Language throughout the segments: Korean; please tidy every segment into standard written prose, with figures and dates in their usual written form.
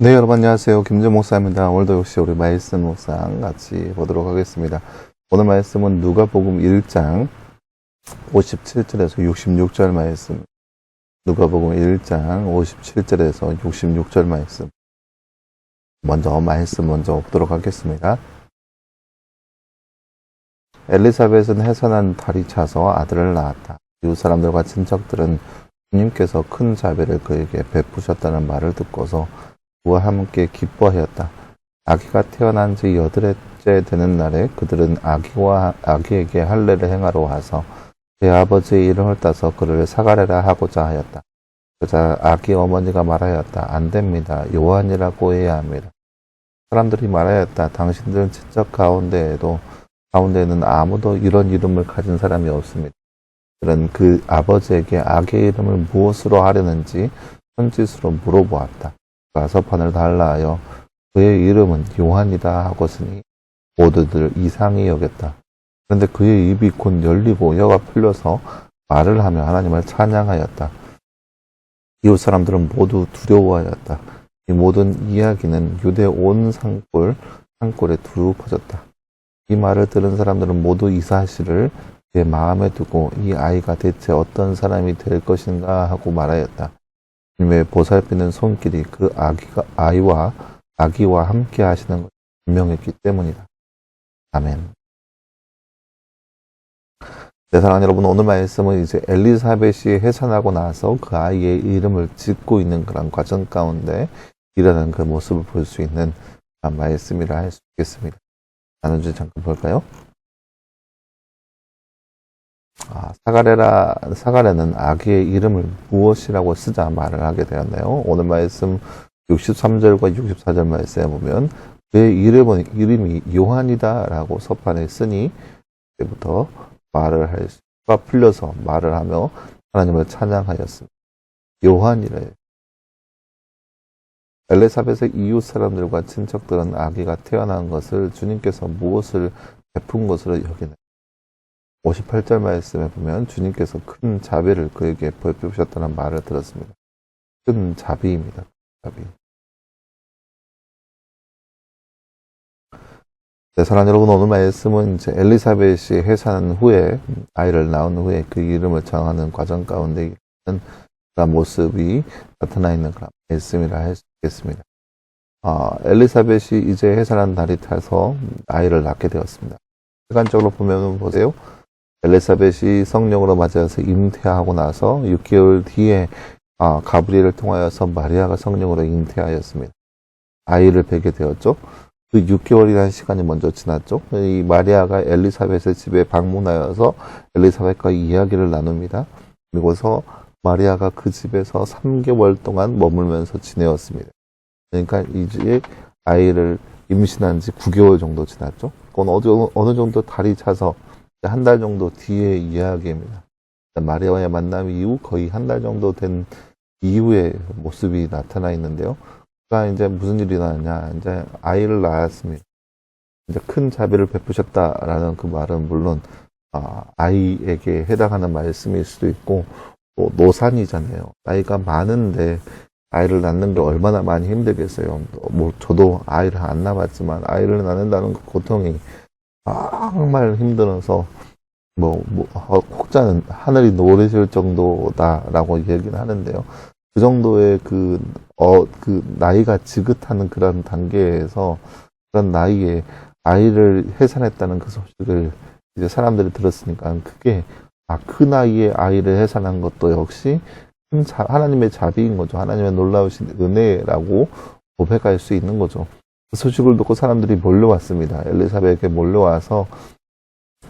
네, 여러분 안녕하세요. 김재 목사입니다. 오늘도 역시 우리 말씀 묵상 같이 보도록 하겠습니다. 오늘 말씀은 누가복음 1장 57절에서 66절 말씀. 누가복음 1장 57절에서 66절 말씀. 말씀 먼저 보도록 하겠습니다. 엘리사벳은 해산한 달이 차서 아들을 낳았다. 이웃 사람들과 친척들은 주님께서 큰 자비를 그에게 베푸셨다는 말을 듣고서 그와 함께 기뻐하였다. 아기가 태어난 지 8일째 되는 날에 그들은 아기에게 할례를 행하러 와서 제 아버지의 이름을 따서 그를 사가랴라 하고자 하였다. 그러자 아기 어머니가 말하였다. 안 됩니다. 요한이라고 해야 합니다. 사람들이 말하였다. 당신들 친척 가운데는 아무도 이런 이름을 가진 사람이 없습니다. 그는 그 아버지에게 아기의 이름을 무엇으로 하려는지 손짓으로 물어보았다. 서판을 달라하여 그의 이름은 요한이다 하고서니 모두들 이상히 여겼다. 그런데 그의 입이 곧 열리고 혀가 풀려서 말을 하며 하나님을 찬양하였다. 이웃 사람들은 모두 두려워하였다. 이 모든 이야기는 유대 온 산골에 두루 퍼졌다. 이 말을 들은 사람들은 모두 이 사실을 제 마음에 두고 이 아이가 대체 어떤 사람이 될 것인가 하고 말하였다. 주님의 보살피는 손길이 그 아기와 함께 하시는 것이 분명했기 때문이다. 아멘. 네, 사랑하는 여러분, 오늘 말씀은 이제 엘리사벳이 해산하고 나서 그 아이의 이름을 짓고 있는 그런 과정 가운데 일어나는 그 모습을 볼 수 있는 말씀이라 할 수 있겠습니다. 나눠주지 잠깐 볼까요? 사가랴는 아기의 이름을 무엇이라고 쓰자 말을 하게 되었네요. 오늘 말씀 63절과 64절 말씀에 보면 그의 이름이 요한이다 라고 서판에 쓰니 그때부터 혀가 풀려서 말을 하며 하나님을 찬양하였습니다. 요한이래. 엘리사벳의 이웃 사람들과 친척들은 아기가 태어난 것을 주님께서 무엇을 베푼 것으로 여기네. 58절 말씀에 보면 주님께서 큰 자비를 그에게 베푸셨다는 말을 들었습니다. 큰 자비입니다. 자비. 네, 사랑하는 여러분, 오늘 말씀은 이제 엘리사벳이 해산한 후에 아이를 낳은 후에 그 이름을 정하는 과정 가운데 있는 그런 모습이 나타나 있는 그런 말씀이라 할 수 있겠습니다. 엘리사벳이 이제 해산한 달이 타서 아이를 낳게 되었습니다. 시간적으로 보면 보세요. 엘리사벳이 성령으로 맞아서 잉태하고 나서 6개월 뒤에 가브리엘을 통하여서 마리아가 성령으로 잉태하였습니다. 아이를 뵈게 되었죠. 그 6개월이라는 시간이 먼저 지났죠. 이 마리아가 엘리사벳의 집에 방문하여서 엘리사벳과 이야기를 나눕니다. 그리고서 마리아가 그 집에서 3개월 동안 머물면서 지내었습니다. 그러니까 이제 아이를 임신한 지 9개월 정도 지났죠. 그건 어느 정도 달이 차서 한 달 정도 뒤의 이야기입니다. 마리아와의 만남 이후 거의 한 달 정도 된 이후의 모습이 나타나 있는데요. 그러니까 이제 무슨 일이 나느냐. 이제 아이를 낳았습니다. 이제 큰 자비를 베푸셨다라는 그 말은 물론, 아이에게 해당하는 말씀일 수도 있고, 또 노산이잖아요. 나이가 많은데 아이를 낳는 게 얼마나 많이 힘들겠어요. 저도 아이를 안 낳았지만 아이를 낳는다는 그 고통이 정말 힘들어서 혹자는 하늘이 노래질 정도다라고 얘기는 하는데요. 그 정도의 그 나이가 지긋하는 그런 단계에서 그런 나이에 아이를 해산했다는 그 소식을 이제 사람들이 들었으니까 그게 그 나이에 아이를 해산한 것도 역시 하나님의 자비인 거죠. 하나님의 놀라우신 은혜라고 고백할 수 있는 거죠. 그 소식을 듣고 사람들이 몰려왔습니다. 엘리사벳에게 몰려와서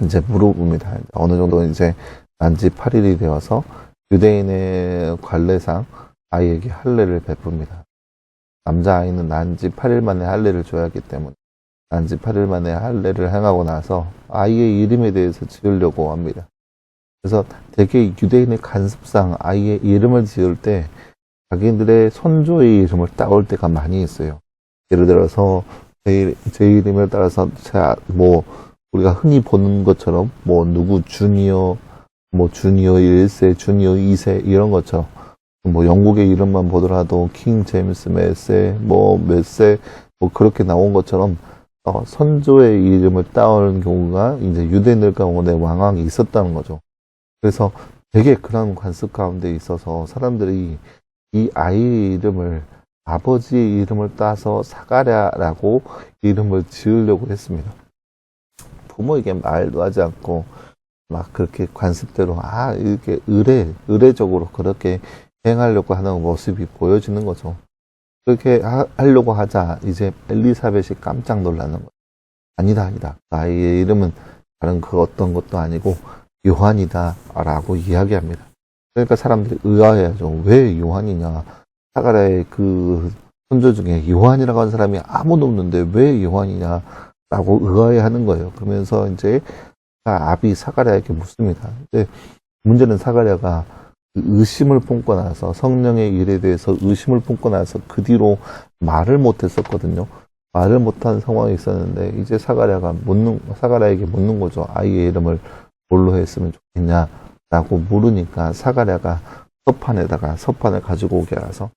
이제 물어봅니다. 어느 정도 이제 난지 8일이 되어서 유대인의 관례상 아이에게 할례를 베풉니다. 남자아이는 난지 8일 만에 할례를 줘야 하기 때문에 난지 8일 만에 할례를 행하고 나서 아이의 이름에 대해서 지으려고 합니다. 그래서 대개 유대인의 간습상 아이의 이름을 지을 때 자기들의 손주의 이름을 따올 때가 많이 있어요. 예를 들어서 제 이름을 따라서 우리가 흔히 보는 것처럼 누구 주니어, 주니어 1세, 주니어 2세 이런 것처럼 뭐 영국의 이름만 보더라도 킹 제임스 몇세 뭐 그렇게 나온 것처럼 선조의 이름을 따온 경우가 이제 유대인들 가운데 왕왕이 있었다는 거죠. 그래서 되게 그런 관습 가운데 있어서 사람들이 이 아이 이름을 아버지의 이름을 따서 사가랴라고 이름을 지으려고 했습니다. 부모에게 말도 하지 않고 막 그렇게 관습대로 이렇게 의례적으로 그렇게 행하려고 하는 모습이 보여지는 거죠. 그렇게 하려고 하자 이제 엘리사벳이 깜짝 놀라는 거예요. 아니다. 아이의 이름은 다른 그 어떤 것도 아니고 요한이다 라고 이야기합니다. 그러니까 사람들이 의아해하죠. 왜 요한이냐? 사가랴의 그 손주 중에 요한이라고 하는 사람이 아무도 없는데 왜 요한이냐? 라고 의아해하는 거예요. 그러면서 이제 아비 사가랴에게 묻습니다. 근데 문제는 사가랴가 의심을 품고 나서 성령의 일에 대해서 의심을 품고 나서 그 뒤로 말을 못했었거든요. 말을 못한 상황이 있었는데 이제 사가랴에게 묻는 거죠. 아이의 이름을 뭘로 했으면 좋겠냐라고 물으니까 사가랴가 서판을 가지고 오게 해서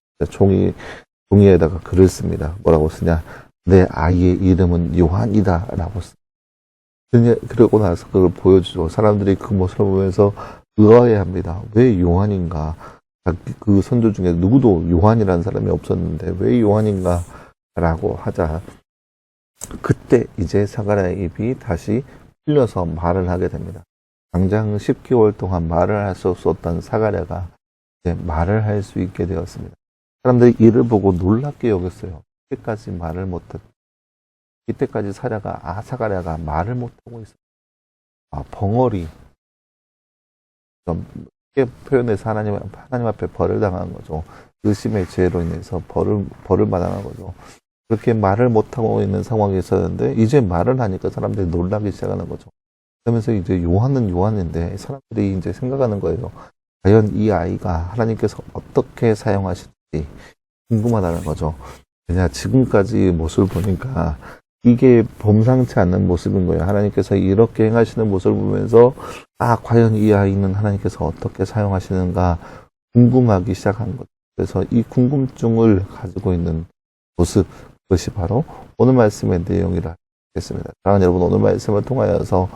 종이에다가 글을 씁니다. 뭐라고 쓰냐? 내 아이의 이름은 요한이다라고 씁니다. 그러고 나서 그걸 보여주죠. 사람들이 그 모습을 보면서 의아해합니다. 왜 요한인가? 그 선조 중에 누구도 요한이라는 사람이 없었는데 왜 요한인가? 라고 하자 그때 이제 사가랴의 입이 다시 풀려서 말을 하게 됩니다. 당장 10개월 동안 말을 할 수 없었던 사가랴가 이제 말을 할 수 있게 되었습니다. 사람들이 이를 보고 놀랍게 여겼어요. 이때까지 말을 못했. 이때까지 사가랴가 말을 못하고 있어요. 벙어리. 쉽게 표현해서 하나님 앞에 벌을 당한 거죠. 의심의 죄로 인해서 벌을 마당한 거죠. 그렇게 말을 못하고 있는 상황이 있었는데 이제 말을 하니까 사람들이 놀라기 시작하는 거죠. 그러면서 이제 요한은 요한인데 사람들이 이제 생각하는 거예요. 과연 이 아이가 하나님께서 어떻게 사용하실지 궁금하다는 거죠. 왜냐 지금까지 모습을 보니까 이게 범상치 않는 모습인 거예요. 하나님께서 이렇게 행하시는 모습을 보면서 과연 이 아이는 하나님께서 어떻게 사용하시는가 궁금하기 시작한 거죠. 그래서 이 궁금증을 가지고 있는 모습, 그것이 바로 오늘 말씀의 내용이라 하겠습니다. 사랑하는 여러분, 오늘 말씀을 통하여서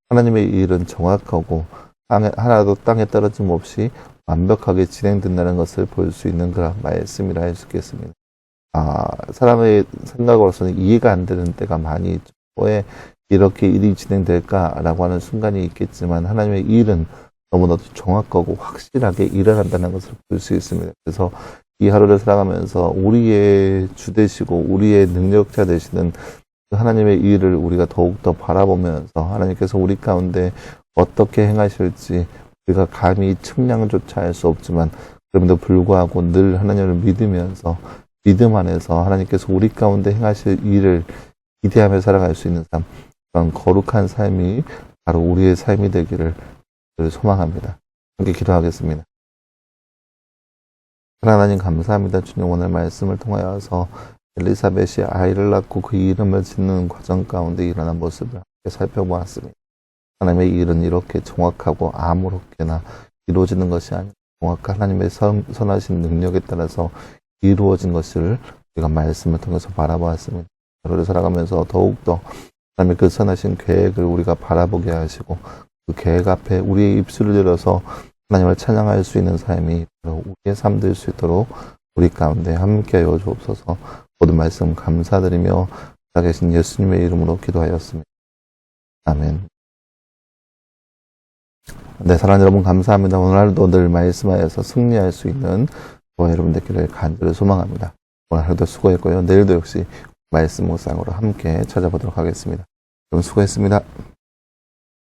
하나님의 일은 정확하고 하나도 땅에 떨어짐 없이 완벽하게 진행된다는 것을 볼 수 있는 그런 말씀이라 할 수 있겠습니다. 사람의 생각으로서는 이해가 안 되는 때가 많이 있죠. 왜 이렇게 일이 진행될까라고 하는 순간이 있겠지만 하나님의 일은 너무나도 정확하고 확실하게 일어난다는 것을 볼 수 있습니다. 그래서 이 하루를 살아가면서 우리의 주 되시고 우리의 능력자 되시는 하나님의 일을 우리가 더욱더 바라보면서 하나님께서 우리 가운데 어떻게 행하실지 우리가 감히 측량조차 할 수 없지만 그럼에도 불구하고 늘 하나님을 믿으면서 믿음 안에서 하나님께서 우리 가운데 행하실 일을 기대하며 살아갈 수 있는 삶, 그런 거룩한 삶이 바로 우리의 삶이 되기를 소망합니다. 함께 기도하겠습니다. 하나님 감사합니다. 주님 오늘 말씀을 통하여서 엘리사벳이 아이를 낳고 그 이름을 짓는 과정 가운데 일어난 모습을 함께 살펴보았습니다. 하나님의 일은 이렇게 정확하고 아무렇게나 이루어지는 것이 아니라 정확한 하나님의 선하신 능력에 따라서 이루어진 것을 우리가 말씀을 통해서 바라보았습니다. 하루를 살아가면서 더욱더 하나님의 그 선하신 계획을 우리가 바라보게 하시고 그 계획 앞에 우리의 입술을 열어서 하나님을 찬양할 수 있는 삶이 바로 우리의 삶 될 수 있도록 우리 가운데 함께하여 주옵소서. 모든 말씀 감사드리며 살아계신 예수님의 이름으로 기도하였습니다. 아멘. 네, 사랑하는 여러분 감사합니다. 오늘도 늘 말씀하여서 승리할 수 있는 저와 여러분 되기를 간절히 소망합니다. 오늘 하루도 수고했고요. 내일도 역시 말씀 묵상으로 함께 찾아보도록 하겠습니다. 여러분 수고했습니다.